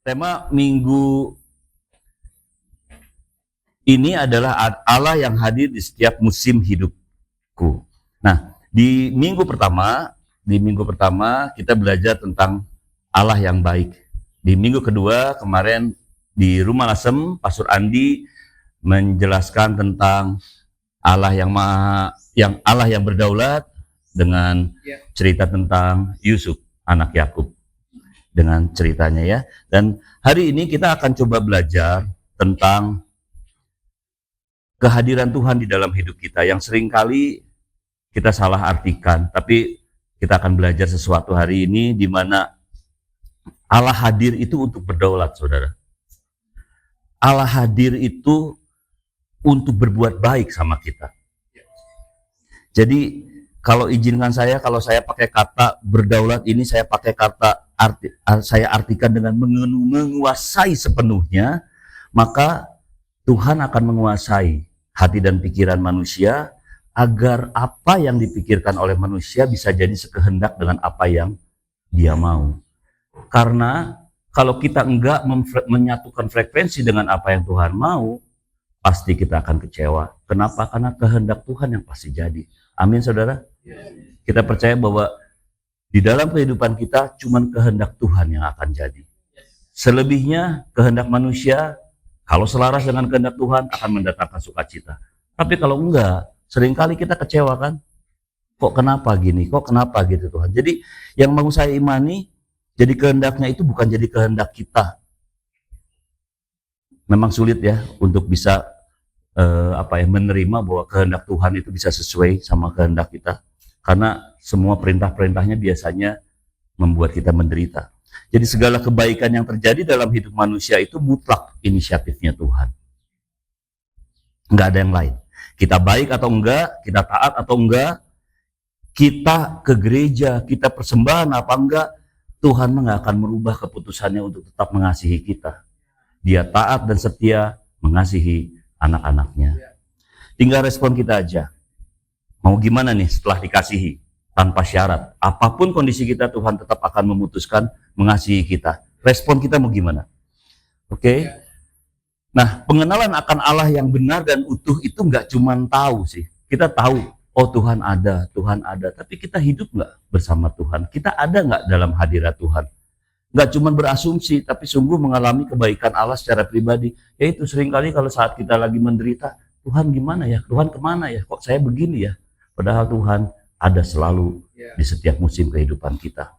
Tema minggu ini adalah Allah yang hadir di setiap musim hidupku. Nah, di minggu pertama kita belajar tentang Allah yang baik. Di minggu kedua kemarin di Rumah Lasem, Pastor Andi menjelaskan tentang Allah yang berdaulat dengan cerita tentang Yusuf, anak Yakub, dengan ceritanya ya. Dan hari ini kita akan coba belajar tentang kehadiran Tuhan di dalam hidup kita yang seringkali kita salah artikan, tapi kita akan belajar sesuatu hari ini di mana Allah hadir itu untuk berdaulat, saudara. Allah hadir itu untuk berbuat baik sama kita. Jadi kalau izinkan saya, kalau saya pakai kata berdaulat ini, saya pakai saya artikan dengan menguasai sepenuhnya, maka Tuhan akan menguasai hati dan pikiran manusia agar apa yang dipikirkan oleh manusia bisa jadi sekehendak dengan apa yang dia mau. Karena kalau kita enggak menyatukan frekuensi dengan apa yang Tuhan mau, pasti kita akan kecewa. Kenapa? Karena kehendak Tuhan yang pasti jadi. Amin, saudara. Kita percaya bahwa di dalam kehidupan kita cuma kehendak Tuhan yang akan jadi. Selebihnya kehendak manusia, kalau selaras dengan kehendak Tuhan, akan mendatangkan sukacita. Tapi kalau enggak, seringkali kita kecewa kan? Kok kenapa gini? Kok kenapa gitu Tuhan? Jadi yang mau saya imani, jadi kehendaknya itu bukan jadi kehendak kita. Memang sulit ya untuk bisa menerima bahwa kehendak Tuhan itu bisa sesuai sama kehendak kita. Karena semua perintah-perintahnya biasanya membuat kita menderita. Jadi segala kebaikan yang terjadi dalam hidup manusia itu mutlak inisiatifnya Tuhan. Enggak ada yang lain. Kita baik atau enggak, kita taat atau enggak, kita ke gereja, kita persembahan apa enggak, Tuhan enggak akan merubah keputusannya untuk tetap mengasihi kita. Dia taat dan setia mengasihi anak-anaknya. Tinggal respon kita aja. Mau gimana nih setelah dikasihi? Tanpa syarat. Apapun kondisi kita, Tuhan tetap akan memutuskan mengasihi kita. Respon kita mau gimana? Oke? Nah, pengenalan akan Allah yang benar dan utuh itu nggak cuma tahu sih. Kita tahu, oh Tuhan ada. Tapi kita hidup nggak bersama Tuhan? Kita ada nggak dalam hadirat Tuhan? Nggak cuma berasumsi, tapi sungguh mengalami kebaikan Allah secara pribadi. Yaitu seringkali kalau saat kita lagi menderita, Tuhan gimana ya? Tuhan kemana ya? Kok saya begini ya? Padahal Tuhan ada selalu di setiap musim kehidupan kita.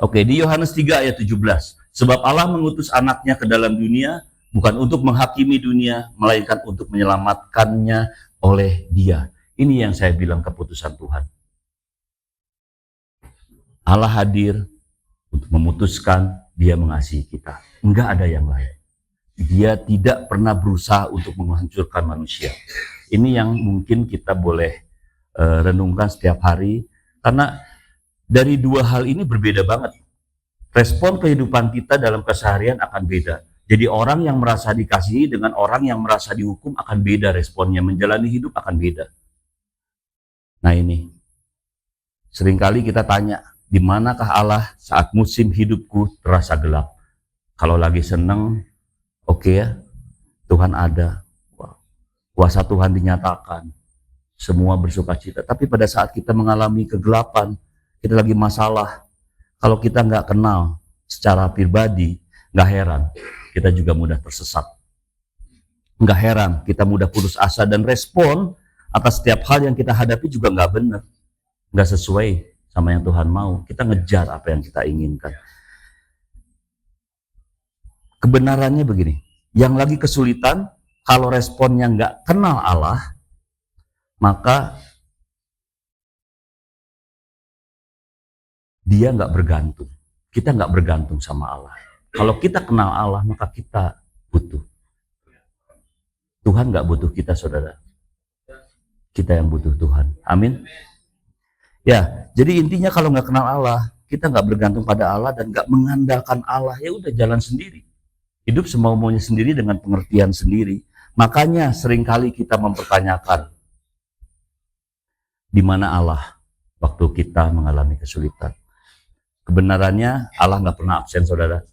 Oke, di Yohanes 3 ayat 17. Sebab Allah mengutus anaknya ke dalam dunia, bukan untuk menghakimi dunia, melainkan untuk menyelamatkannya oleh Dia. Ini yang saya bilang keputusan Tuhan. Allah hadir untuk memutuskan Dia mengasihi kita. Enggak ada yang lain. Dia tidak pernah berusaha untuk menghancurkan manusia. Ini yang mungkin kita boleh renungkan setiap hari, karena dari dua hal ini berbeda banget. Respon kehidupan kita dalam keseharian akan beda. Jadi orang yang merasa dikasihi dengan orang yang merasa dihukum akan beda responnya. Menjalani hidup akan beda. Nah ini, seringkali kita tanya, di manakah Allah saat musim hidupku terasa gelap? Kalau lagi seneng, oke ya, Tuhan ada. Kuasa Tuhan dinyatakan. Semua bersuka cita. Tapi pada saat kita mengalami kegelapan, kita lagi masalah, kalau kita nggak kenal secara pribadi, nggak heran kita juga mudah tersesat. Nggak heran kita mudah putus asa, dan respon atas setiap hal yang kita hadapi juga nggak benar, nggak sesuai sama yang Tuhan mau. Kita ngejar apa yang kita inginkan. Kebenarannya begini, yang lagi kesulitan, kalau responnya nggak kenal Allah, maka dia nggak bergantung. Kita nggak bergantung sama Allah. Kalau kita kenal Allah, maka kita butuh. Tuhan nggak butuh kita, saudara. Kita yang butuh Tuhan. Amin. Ya, jadi intinya kalau nggak kenal Allah, kita nggak bergantung pada Allah dan nggak mengandalkan Allah, ya udah jalan sendiri. Hidup semau-maunya sendiri dengan pengertian sendiri. Makanya seringkali kita mempertanyakan, di mana Allah waktu kita mengalami kesulitan? Kebenarannya Allah nggak pernah absen, saudara.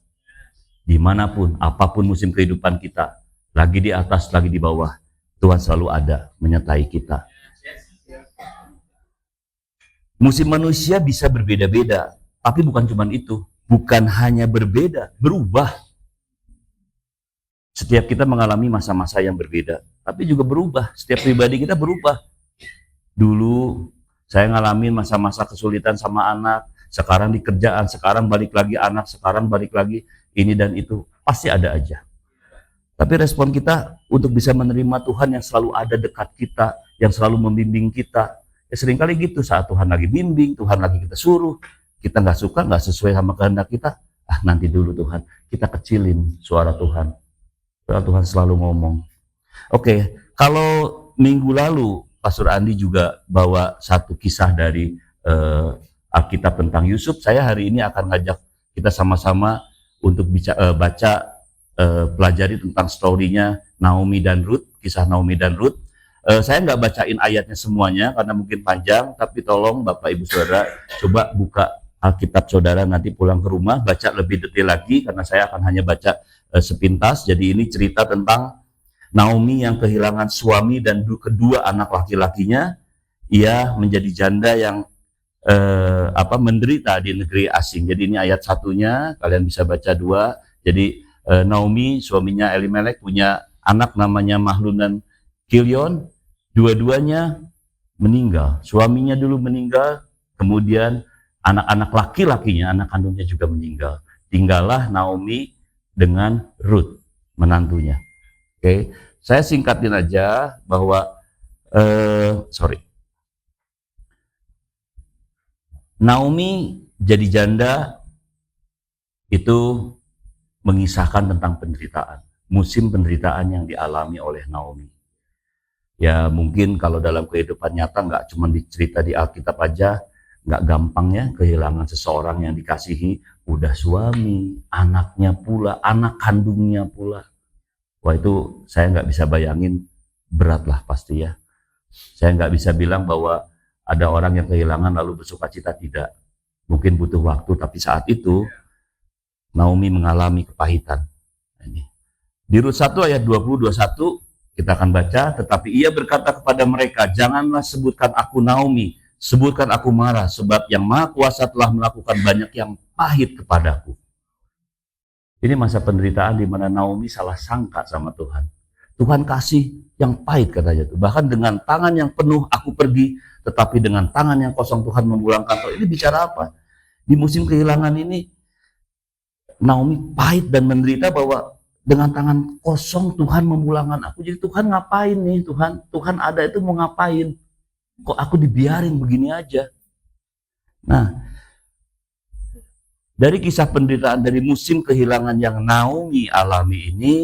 Dimanapun, apapun musim kehidupan kita, lagi di atas, lagi di bawah, Tuhan selalu ada menyertai kita. Musim manusia bisa berbeda-beda, tapi bukan cuma itu. Bukan hanya berbeda, berubah. Setiap kita mengalami masa-masa yang berbeda, tapi juga berubah. Setiap pribadi kita berubah. Dulu saya ngalamin masa-masa kesulitan sama anak, sekarang di kerjaan, sekarang balik lagi anak, sekarang balik lagi ini dan itu. Pasti ada aja. Tapi respon kita untuk bisa menerima Tuhan yang selalu ada dekat kita, yang selalu membimbing kita. Ya seringkali gitu, saat Tuhan lagi bimbing, Tuhan lagi kita suruh, kita nggak suka, nggak sesuai sama kehendak kita, nanti dulu Tuhan, kita kecilin suara Tuhan. Suara Tuhan selalu ngomong. Oke, kalau minggu lalu Pastor Andi juga bawa satu kisah dari Alkitab tentang Yusuf, saya hari ini akan ngajak kita sama-sama untuk baca, pelajari tentang story-nya Naomi dan Ruth, kisah Naomi dan Ruth. Saya nggak bacain ayatnya semuanya karena mungkin panjang, tapi tolong Bapak Ibu Saudara coba buka Alkitab Saudara nanti pulang ke rumah, baca lebih detail lagi karena saya akan hanya baca sepintas. Jadi ini cerita tentang Naomi yang kehilangan suami dan kedua anak laki-lakinya. Ia menjadi janda yang menderita di negeri asing. Jadi ini ayat satunya, kalian bisa baca dua. Jadi Naomi, suaminya Elimelek, punya anak namanya Mahlon dan Kilion. Dua-duanya meninggal. Suaminya dulu meninggal, kemudian anak-anak laki-lakinya, anak kandungnya juga meninggal. Tinggallah Naomi dengan Ruth, menantunya. Oke, saya singkatin aja bahwa Naomi jadi janda itu mengisahkan tentang penderitaan, musim penderitaan yang dialami oleh Naomi. Ya mungkin kalau dalam kehidupan nyata nggak cuma dicerita di Alkitab aja, nggak gampang ya kehilangan seseorang yang dikasihi, udah suami, anaknya pula, anak kandungnya pula. Wah itu saya nggak bisa bayangin, berat lah pasti ya. Saya nggak bisa bilang bahwa ada orang yang kehilangan lalu bersuka cita, tidak. Mungkin butuh waktu, tapi saat itu Naomi mengalami kepahitan. Ini. Di Rut 1 ayat 20-21 kita akan baca, tetapi ia berkata kepada mereka, janganlah sebutkan aku Naomi, sebutkan aku Mara, sebab yang Maha Kuasa telah melakukan banyak yang pahit kepadaku. Ini masa penderitaan di mana Naomi salah sangka sama Tuhan. Tuhan kasih yang pahit katanya tuh. Bahkan dengan tangan yang penuh aku pergi, tetapi dengan tangan yang kosong Tuhan memulangkan. Ini bicara apa? Di musim kehilangan ini Naomi pahit dan menderita bahwa dengan tangan kosong Tuhan memulangkan aku. Jadi Tuhan ngapain nih? Tuhan ada itu mau ngapain? Kok aku dibiarin begini aja? Nah, dari kisah penderitaan dari musim kehilangan yang Naomi alami ini,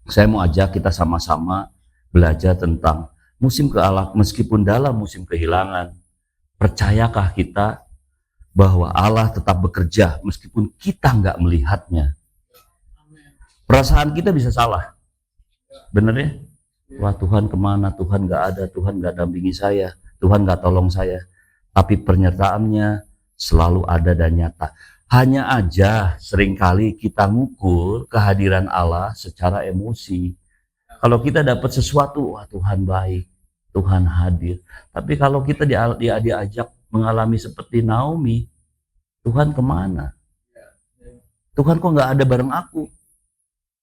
saya mau ajak kita sama-sama belajar tentang musim kehilangan. Meskipun dalam musim kehilangan, percayakah kita bahwa Allah tetap bekerja meskipun kita nggak melihatnya? Perasaan kita bisa salah, bener ya? Wah Tuhan kemana? Tuhan nggak ada, Tuhan nggak dampingi saya, Tuhan nggak tolong saya. Tapi pernyataannya selalu ada dan nyata. Hanya aja seringkali kita ngukur kehadiran Allah secara emosi. Kalau kita dapat sesuatu, wah Tuhan baik, Tuhan hadir. Tapi kalau kita diajak mengalami seperti Naomi, Tuhan kemana? Tuhan kok nggak ada bareng aku?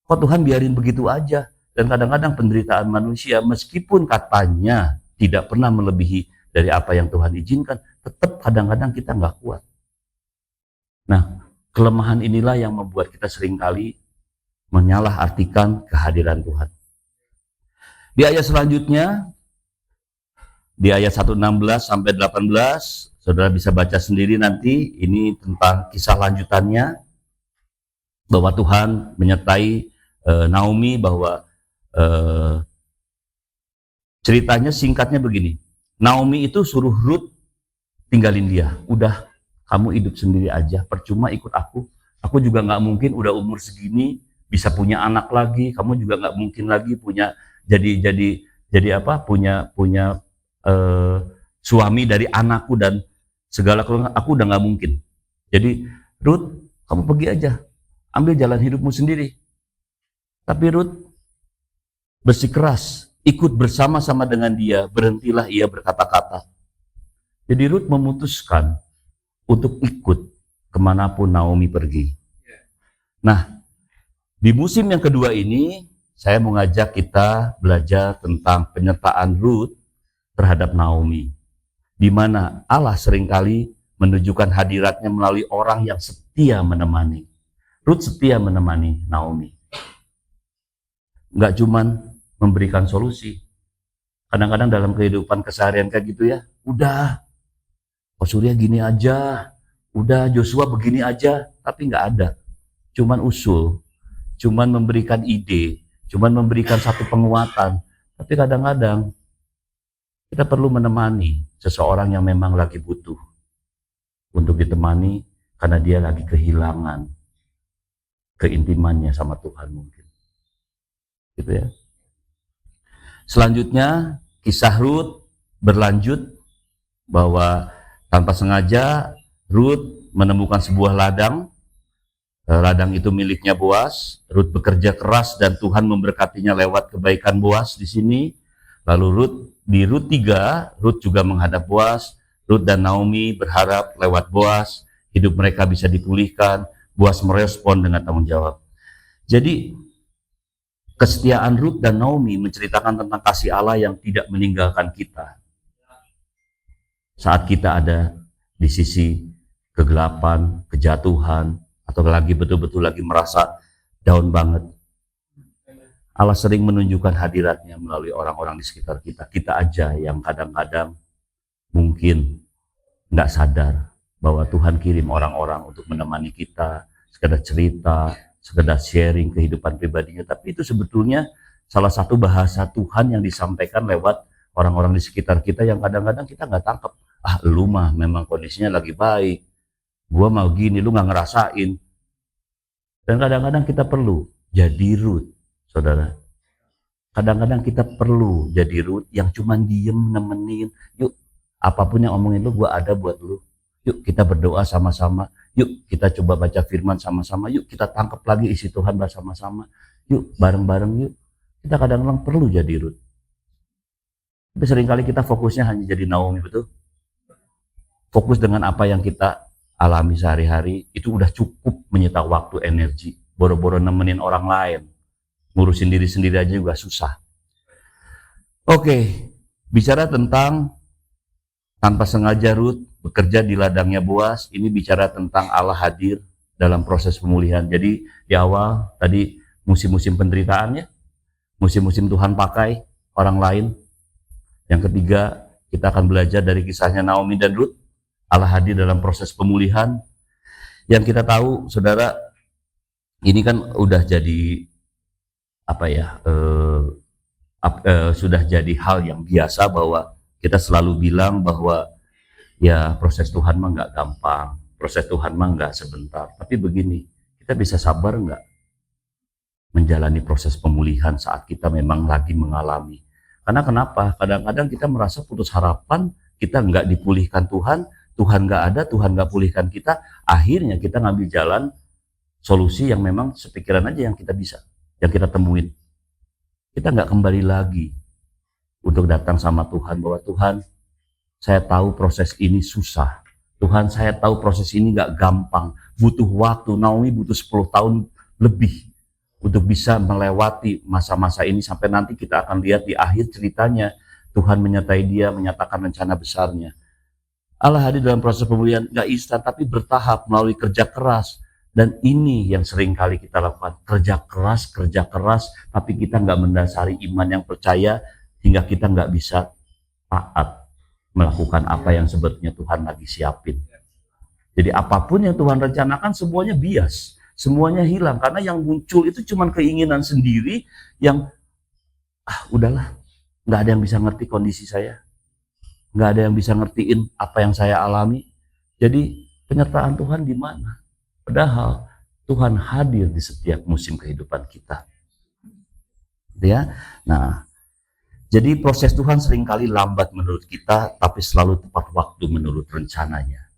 Kok Tuhan biarin begitu aja? Dan kadang-kadang penderitaan manusia, meskipun katanya tidak pernah melebihi dari apa yang Tuhan izinkan, tetap kadang-kadang kita nggak kuat. Nah, kelemahan inilah yang membuat kita seringkali menyalahartikan kehadiran Tuhan. Di ayat selanjutnya, di ayat 1:16 sampai 18, saudara bisa baca sendiri nanti, ini tentang kisah lanjutannya, bahwa Tuhan menyertai Naomi, bahwa ceritanya singkatnya begini. Naomi itu suruh Ruth tinggalin dia. Udah, kamu hidup sendiri aja, percuma ikut aku. Aku juga nggak mungkin udah umur segini bisa punya anak lagi. Kamu juga nggak mungkin lagi punya punya suami dari anakku dan segala keluarga. Aku udah nggak mungkin. Jadi Ruth, kamu pergi aja. ambil jalan hidupmu sendiri. Tapi Rut bersikeras, ikut bersama-sama dengan dia, berhentilah ia berkata-kata. Jadi Rut memutuskan untuk ikut kemanapun Naomi pergi. Nah, di musim yang kedua ini, saya mengajak kita belajar tentang penyertaan Rut terhadap Naomi, di mana Allah seringkali menunjukkan hadiratnya melalui orang yang setia menemani. Rut setia menemani Naomi. Nggak cuman memberikan solusi. Kadang-kadang dalam kehidupan keseharian kayak gitu ya, udah, Pak Surya gini aja, udah Joshua begini aja, tapi nggak ada. Cuman usul, cuman memberikan ide, cuman memberikan satu penguatan. Tapi kadang-kadang kita perlu menemani seseorang yang memang lagi butuh untuk ditemani karena dia lagi kehilangan keintimannya sama Tuhan mungkin. Gitu ya. Selanjutnya kisah Rut berlanjut bahwa tanpa sengaja Rut menemukan sebuah ladang. Ladang itu miliknya Boas. Rut bekerja keras dan Tuhan memberkatinya lewat kebaikan Boas di sini. Lalu di Rut 3, Rut juga menghadap Boas. Rut dan Naomi berharap lewat Boas hidup mereka bisa dipulihkan. Boas merespon dengan tanggung jawab. Jadi kesetiaan Rut dan Naomi menceritakan tentang kasih Allah yang tidak meninggalkan kita saat kita ada di sisi kegelapan, kejatuhan, atau lagi betul-betul lagi merasa down banget. Allah sering menunjukkan hadiratnya melalui orang-orang di sekitar kita. Kita aja yang kadang-kadang mungkin nggak sadar bahwa Tuhan kirim orang-orang untuk menemani kita, sekedar cerita, sekedar sharing kehidupan pribadinya. Tapi itu sebetulnya salah satu bahasa Tuhan yang disampaikan lewat orang-orang di sekitar kita yang kadang-kadang kita nggak tangkap. Ah, lu mah memang kondisinya lagi baik. Gua mau gini, lu nggak ngerasain. Dan kadang-kadang kita perlu jadi Rut, saudara. Kadang-kadang kita perlu jadi Rut yang cuman diem nemenin. Yuk, apapun yang omongin lu, gua ada buat lu. Yuk kita berdoa sama-sama. Yuk kita coba baca firman sama-sama. Yuk kita tangkap lagi isi Tuhan bersama-sama. Yuk bareng-bareng yuk. Kita kadang-kadang perlu jadi Rut. Tapi seringkali kita fokusnya hanya jadi Naomi, betul? Fokus dengan apa yang kita alami sehari-hari, itu udah cukup menyita waktu, energi. Boro-boro nemenin orang lain. Ngurusin diri sendiri aja juga susah. Oke, bicara tentang tanpa sengaja Rut bekerja di ladangnya Boas, ini bicara tentang Allah hadir dalam proses pemulihan. Jadi di awal tadi musim-musim penderitaannya, musim-musim Tuhan pakai orang lain. Yang ketiga, kita akan belajar dari kisahnya Naomi dan Rut, Allah hadir dalam proses pemulihan. Yang kita tahu, saudara, ini kan udah jadi apa ya? Sudah jadi hal yang biasa bahwa kita selalu bilang bahwa ya proses Tuhan mah nggak gampang, proses Tuhan mah nggak sebentar. Tapi begini, kita bisa sabar nggak menjalani proses pemulihan saat kita memang lagi mengalami? Karena kenapa? Kadang-kadang kita merasa putus harapan, kita nggak dipulihkan Tuhan, Tuhan nggak ada, Tuhan nggak pulihkan kita, akhirnya kita ngambil jalan solusi yang memang sepikiran aja yang kita bisa, yang kita temuin. Kita nggak kembali lagi untuk datang sama Tuhan bahwa Tuhan, saya tahu proses ini susah. Tuhan, saya tahu proses ini nggak gampang, butuh waktu. Naomi butuh 10 tahun lebih untuk bisa melewati masa-masa ini sampai nanti kita akan lihat di akhir ceritanya Tuhan menyertai dia, menyatakan rencana besarnya. Allah hadir dalam proses pemulihan nggak instan tapi bertahap melalui kerja keras. Dan ini yang sering kali kita lakukan, kerja keras, tapi kita nggak mendasari iman yang percaya hingga kita nggak bisa taat melakukan apa yang sebetulnya Tuhan lagi siapin. Jadi apapun yang Tuhan rencanakan semuanya bias, semuanya hilang karena yang muncul itu cuma keinginan sendiri yang udahlah, nggak ada yang bisa ngerti kondisi saya. Nggak ada yang bisa ngertiin apa yang saya alami. Jadi penyertaan Tuhan di mana? Padahal Tuhan hadir di setiap musim kehidupan kita. Ya, nah, jadi proses Tuhan seringkali lambat menurut kita, tapi selalu tepat waktu menurut rencananya.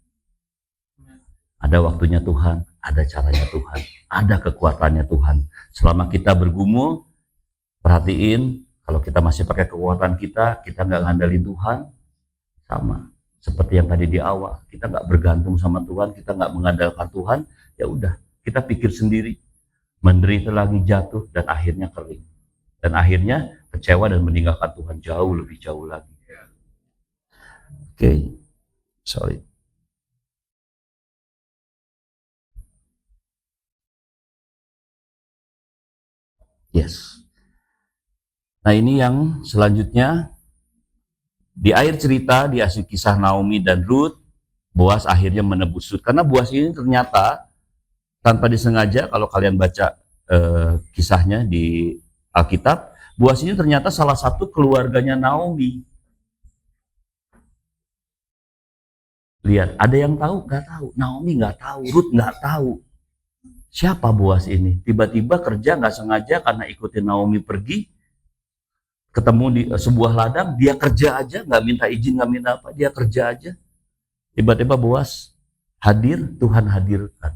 Ada waktunya Tuhan, ada caranya Tuhan, ada kekuatannya Tuhan. Selama kita bergumul, perhatiin, kalau kita masih pakai kekuatan kita nggak ngandelin Tuhan, sama seperti yang tadi di awal, kita nggak bergantung sama Tuhan, kita nggak mengandalkan Tuhan, ya udah, kita pikir sendiri, menderita lagi, jatuh, dan akhirnya kering. Dan akhirnya kecewa dan meninggalkan Tuhan jauh lebih jauh lagi. Oke, sorry. Yes. Nah ini yang selanjutnya, di akhir cerita, di akhir kisah Naomi dan Ruth, Boas akhirnya menebus Ruth. Karena Boas ini ternyata tanpa disengaja, kalau kalian baca kisahnya di Alkitab, Boas ini ternyata salah satu keluarganya Naomi. Lihat, ada yang tahu? Nggak tahu. Naomi nggak tahu, Ruth nggak tahu. Siapa Boas ini? Tiba-tiba kerja nggak sengaja karena ikutin Naomi pergi, ketemu di sebuah ladang, dia kerja aja, nggak minta izin, nggak minta apa, dia kerja aja. Tiba-tiba Boas hadir, Tuhan hadirkan.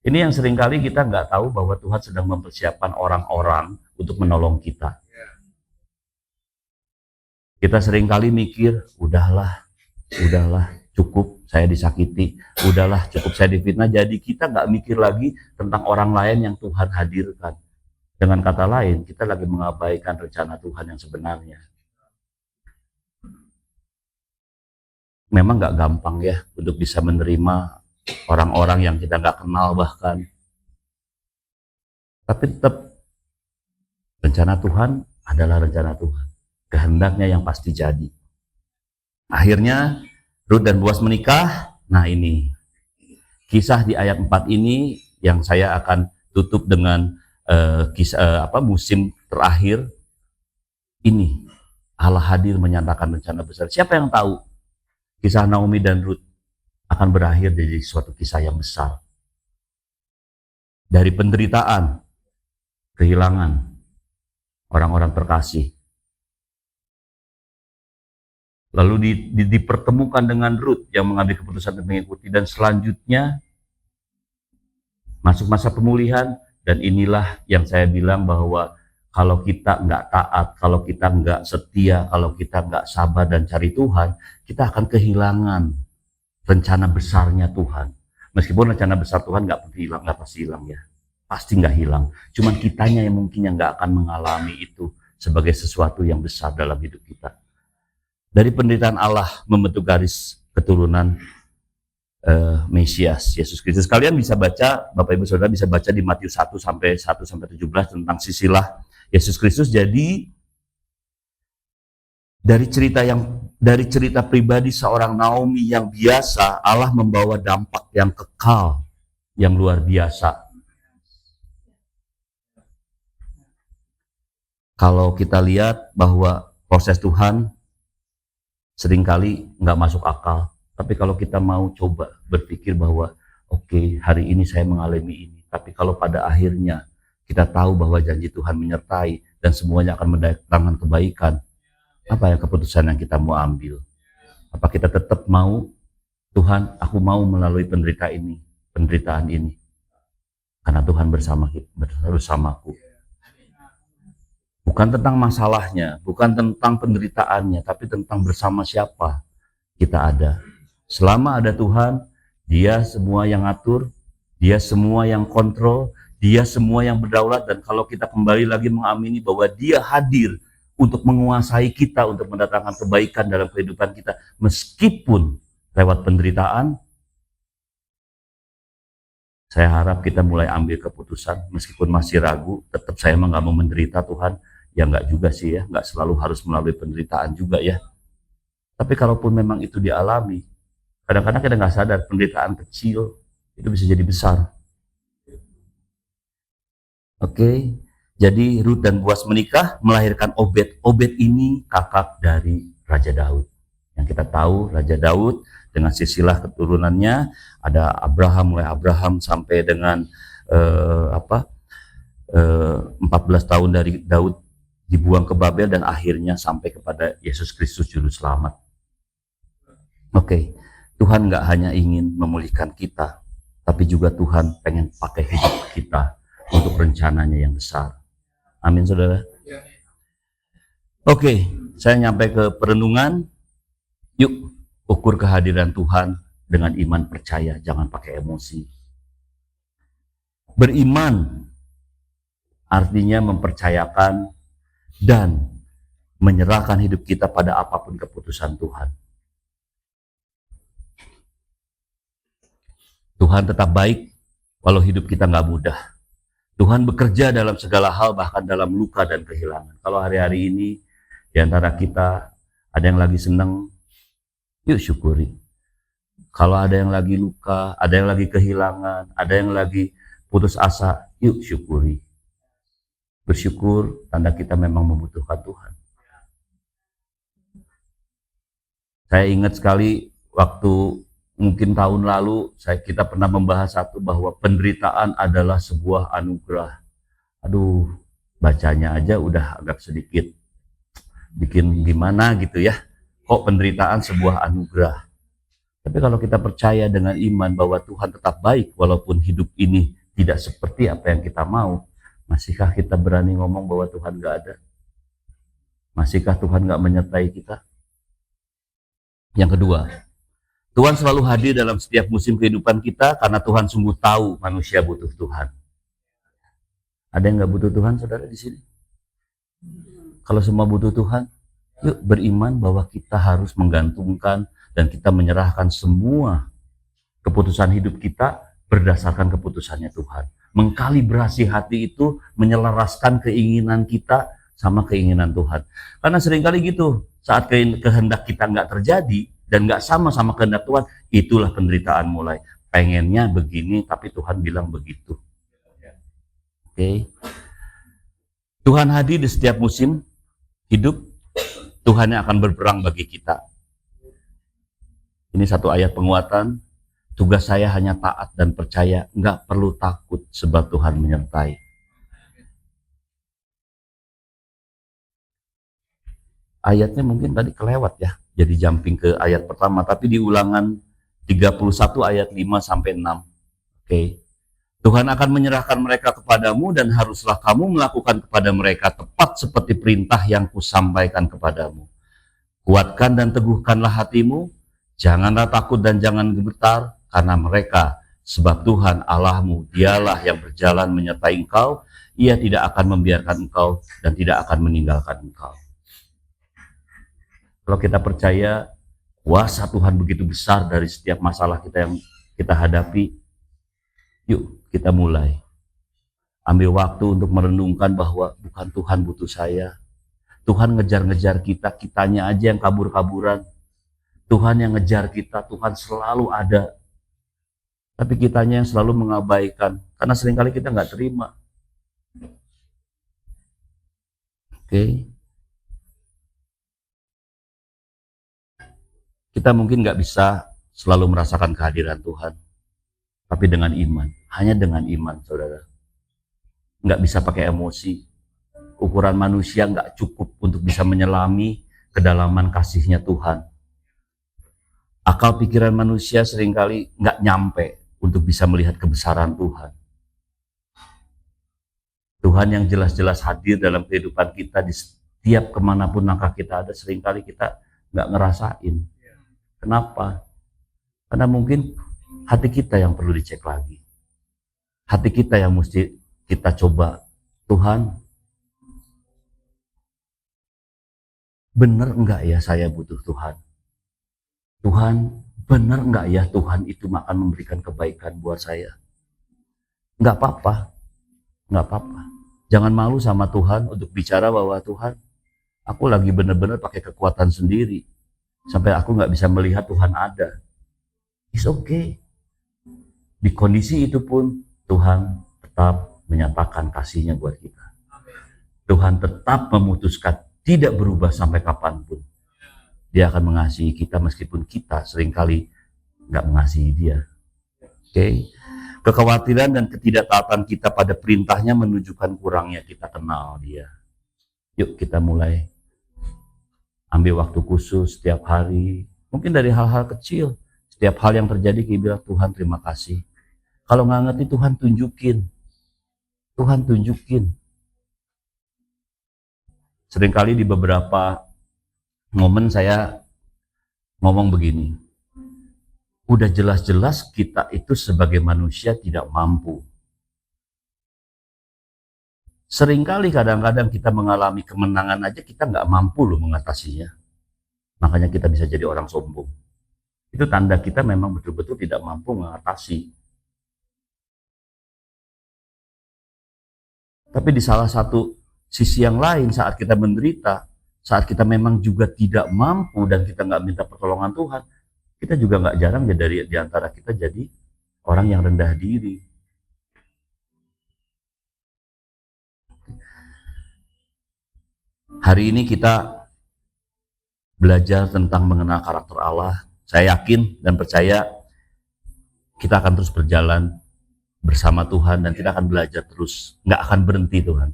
Ini yang seringkali kita nggak tahu bahwa Tuhan sedang mempersiapkan orang-orang untuk menolong kita. Kita seringkali mikir, udahlah, cukup saya disakiti, udahlah cukup saya difitnah, jadi kita nggak mikir lagi tentang orang lain yang Tuhan hadirkan. Dengan kata lain, kita lagi mengabaikan rencana Tuhan yang sebenarnya. Memang nggak gampang ya untuk bisa menerima orang-orang yang kita nggak kenal bahkan. Tapi tetap rencana Tuhan adalah rencana Tuhan. Kehendaknya yang pasti jadi. Akhirnya Ruth dan Boas menikah. Nah ini kisah di ayat 4 ini yang saya akan tutup dengan musim terakhir ini. Allah hadir menyatakan rencana besar. Siapa yang tahu kisah Naomi dan Ruth akan berakhir jadi suatu kisah yang besar. Dari penderitaan, kehilangan orang-orang terkasih. Lalu dipertemukan dengan Ruth yang mengambil keputusan untuk mengikuti, dan selanjutnya masuk masa pemulihan. Dan inilah yang saya bilang bahwa kalau kita nggak taat, kalau kita nggak setia, kalau kita nggak sabar dan cari Tuhan, kita akan kehilangan rencana besarnya Tuhan. Meskipun rencana besar Tuhan nggak pasti hilang ya, pasti nggak hilang. Cuman kitanya yang mungkin yang nggak akan mengalami itu sebagai sesuatu yang besar dalam hidup kita. Dari penderitaan Allah membentuk garis keturunan Mesias, Yesus Kristus. Kalian bisa baca, Bapak Ibu Saudara bisa baca di Matius 1 sampai 17 tentang silsilah Yesus Kristus. Jadi dari cerita pribadi seorang Naomi yang biasa, Allah membawa dampak yang kekal, yang luar biasa. Kalau kita lihat bahwa proses Tuhan seringkali nggak masuk akal. Tapi kalau kita mau coba berpikir bahwa oke, hari ini saya mengalami ini, tapi kalau pada akhirnya kita tahu bahwa janji Tuhan menyertai dan semuanya akan mendatangkan kebaikan, apa yang keputusan yang kita mau ambil? Apa kita tetap mau, Tuhan, aku mau melalui penderitaan ini, karena Tuhan bersamaku. Bukan tentang masalahnya, bukan tentang penderitaannya, tapi tentang bersama siapa kita ada. Selama ada Tuhan, Dia semua yang atur, Dia semua yang kontrol, Dia semua yang berdaulat. Dan kalau kita kembali lagi mengamini bahwa Dia hadir untuk menguasai kita, untuk mendatangkan kebaikan dalam kehidupan kita, meskipun lewat penderitaan, saya harap kita mulai ambil keputusan, meskipun masih ragu, tetap saya emang nggak mau menderita Tuhan. Ya nggak juga sih ya, nggak selalu harus melalui penderitaan juga ya. Tapi kalaupun memang itu dialami, kadang-kadang kita nggak sadar penderitaan kecil itu bisa jadi besar. Oke, jadi Ruth dan Boas menikah, melahirkan Obed. Obed ini kakak dari Raja Daud. Yang kita tahu Raja Daud dengan silsilah keturunannya ada Abraham, mulai Abraham sampai dengan 14 tahun dari Daud dibuang ke Babel dan akhirnya sampai kepada Yesus Kristus Juru Selamat. Oke, Tuhan nggak hanya ingin memulihkan kita, tapi juga Tuhan pengen pakai hidup kita untuk rencananya yang besar. Amin, saudara. Oke, saya nyampe ke perenungan. Yuk, ukur kehadiran Tuhan dengan iman percaya, jangan pakai emosi. Beriman artinya mempercayakan dan menyerahkan hidup kita pada apapun keputusan Tuhan. Tuhan tetap baik walau hidup kita nggak mudah. Tuhan bekerja dalam segala hal, bahkan dalam luka dan kehilangan. Kalau hari-hari ini di antara kita ada yang lagi senang, yuk syukuri. Kalau ada yang lagi luka, ada yang lagi kehilangan, ada yang lagi putus asa, yuk syukuri. Bersyukur tanda kita memang membutuhkan Tuhan. Saya ingat sekali waktu mungkin tahun lalu kita pernah membahas satu bahwa penderitaan adalah sebuah anugerah. Aduh, bacanya aja udah agak sedikit bikin gimana gitu ya. Kok penderitaan sebuah anugerah? Tapi kalau kita percaya dengan iman bahwa Tuhan tetap baik walaupun hidup ini tidak seperti apa yang kita mau, masihkah kita berani ngomong bahwa Tuhan gak ada? Masihkah Tuhan gak menyertai kita? Yang kedua, Tuhan selalu hadir dalam setiap musim kehidupan kita karena Tuhan sungguh tahu manusia butuh Tuhan. Ada yang gak butuh Tuhan, saudara, di sini? Kalau semua butuh Tuhan, yuk beriman bahwa kita harus menggantungkan dan kita menyerahkan semua keputusan hidup kita berdasarkan keputusannya Tuhan. Mengkalibrasi hati itu menyelaraskan keinginan kita sama keinginan Tuhan. Karena seringkali gitu, saat kehendak kita nggak terjadi dan nggak sama kehendak Tuhan, itulah penderitaan mulai. Pengennya begini, tapi Tuhan bilang begitu. Oke. Tuhan hadir di setiap musim hidup. Tuhan yang akan berperang bagi kita. Ini satu ayat penguatan. Tugas saya hanya taat dan percaya, nggak perlu takut sebab Tuhan menyertai. Ayatnya mungkin tadi kelewat ya, jadi jumping ke ayat pertama, tapi di Ulangan 31 ayat 5 sampai 6. Oke. Tuhan akan menyerahkan mereka kepadamu dan haruslah kamu melakukan kepada mereka tepat seperti perintah yang kusampaikan kepadamu. Kuatkan dan teguhkanlah hatimu, janganlah takut dan jangan gemetar karena mereka, sebab Tuhan Allahmu, dialah yang berjalan menyertai engkau, ia tidak akan membiarkan engkau dan tidak akan meninggalkan engkau. Kalau kita percaya kuasa Tuhan begitu besar dari setiap masalah kita yang kita hadapi, yuk kita mulai. Ambil waktu untuk merenungkan bahwa bukan Tuhan butuh saya. Tuhan ngejar-ngejar kita, kitanya aja yang kabur-kaburan. Tuhan yang ngejar kita, Tuhan selalu ada. Tapi kitanya yang selalu mengabaikan. Karena seringkali kita nggak terima. Oke. Kita mungkin nggak bisa selalu merasakan kehadiran Tuhan. Tapi dengan iman. Hanya dengan iman, saudara. Nggak bisa pakai emosi. Ukuran manusia nggak cukup untuk bisa menyelami kedalaman kasihnya Tuhan. Akal pikiran manusia seringkali nggak nyampe untuk bisa melihat kebesaran Tuhan. Tuhan yang jelas-jelas hadir dalam kehidupan kita di setiap kemanapun langkah kita ada, seringkali kita nggak ngerasain. Kenapa? Karena mungkin hati kita yang perlu dicek lagi. Hati kita yang mesti kita coba. Tuhan, benar enggak ya saya butuh Tuhan? Tuhan, benar enggak ya Tuhan itu akan memberikan kebaikan buat saya? Enggak apa-apa. Enggak apa-apa. Jangan malu sama Tuhan untuk bicara bahwa Tuhan, aku lagi benar-benar pakai kekuatan sendiri. Sampai aku nggak bisa melihat Tuhan ada. It's okay. Di kondisi itu pun Tuhan tetap menyatakan kasihnya buat kita. Tuhan tetap memutuskan tidak berubah sampai kapanpun. Dia akan mengasihi kita meskipun kita seringkali nggak mengasihi dia. Oke. Kekhawatiran dan ketidaktaatan kita pada perintahnya menunjukkan kurangnya kita kenal dia. Yuk kita mulai ambil waktu khusus setiap hari. Mungkin dari hal-hal kecil. Setiap hal yang terjadi kita bilang, Tuhan terima kasih. Kalau nggak ngerti, Tuhan tunjukin. Tuhan tunjukin. Seringkali di beberapa momen saya ngomong begini, udah jelas-jelas kita itu sebagai manusia tidak mampu. Seringkali kadang-kadang kita mengalami kemenangan aja kita nggak mampu loh mengatasinya. Makanya kita bisa jadi orang sombong. Itu tanda kita memang betul-betul tidak mampu mengatasi. Tapi di salah satu sisi yang lain, saat kita menderita, saat kita memang juga tidak mampu dan kita nggak minta pertolongan Tuhan, kita juga nggak jarang ya di antara kita jadi orang yang rendah diri. Hari ini kita belajar tentang mengenal karakter Allah. Saya yakin dan percaya kita akan terus berjalan bersama Tuhan dan kita akan belajar terus. Nggak akan berhenti Tuhan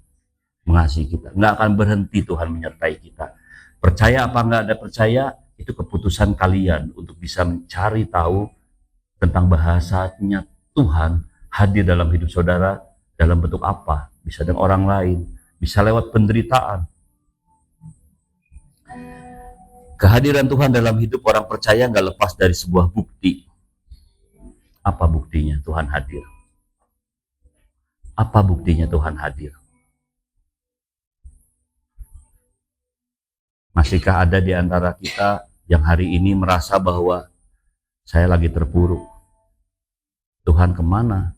mengasihi kita. Nggak akan berhenti Tuhan menyertai kita. Percaya apa nggak ada percaya, itu keputusan kalian untuk bisa mencari tahu tentang bahasanya Tuhan hadir dalam hidup saudara dalam bentuk apa. Bisa dengan orang lain, bisa lewat penderitaan. Kehadiran Tuhan dalam hidup orang percaya nggak lepas dari sebuah bukti. Apa buktinya Tuhan hadir? Apa buktinya Tuhan hadir? Masihkah ada di antara kita yang hari ini merasa bahwa saya lagi terpuruk? Tuhan kemana?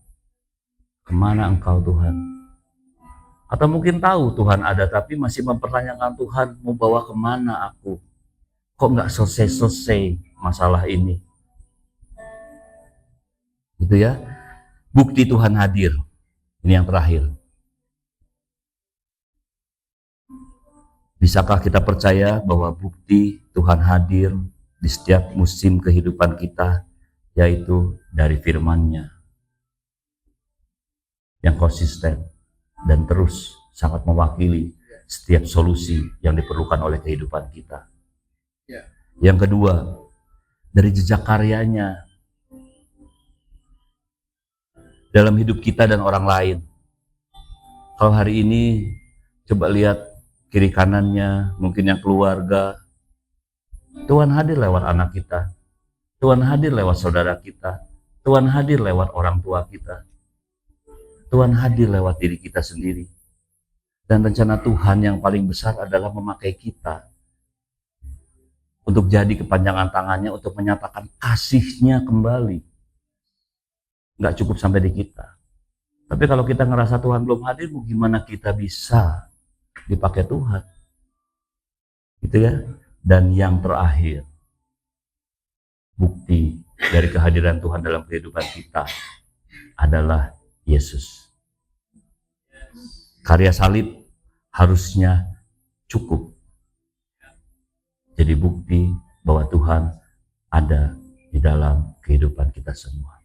Kemana engkau Tuhan? Atau mungkin tahu Tuhan ada tapi masih mempertanyakan, Tuhan mau bawa kemana aku? Kok nggak selesai-selesai masalah ini? Gitu ya. Bukti Tuhan hadir. Ini yang terakhir. Bisakah kita percaya bahwa bukti Tuhan hadir di setiap musim kehidupan kita, yaitu dari firman-Nya yang konsisten dan terus sangat mewakili setiap solusi yang diperlukan oleh kehidupan kita. Yang kedua, dari jejak karyanya dalam hidup kita dan orang lain. Kalau hari ini coba lihat kiri kanannya, mungkin yang keluarga, Tuhan hadir lewat anak kita, Tuhan hadir lewat saudara kita, Tuhan hadir lewat orang tua kita, Tuhan hadir lewat diri kita sendiri. Dan rencana Tuhan yang paling besar adalah memakai kita untuk jadi kepanjangan tangannya untuk menyatakan kasih-Nya kembali. Nggak cukup sampai di kita. Tapi kalau kita ngerasa Tuhan belum hadir, gimana kita bisa dipakai Tuhan? Gitu ya. Dan yang terakhir, bukti dari kehadiran Tuhan dalam kehidupan kita adalah Yesus. Karya salib harusnya cukup jadi bukti bahwa Tuhan ada di dalam kehidupan kita semua.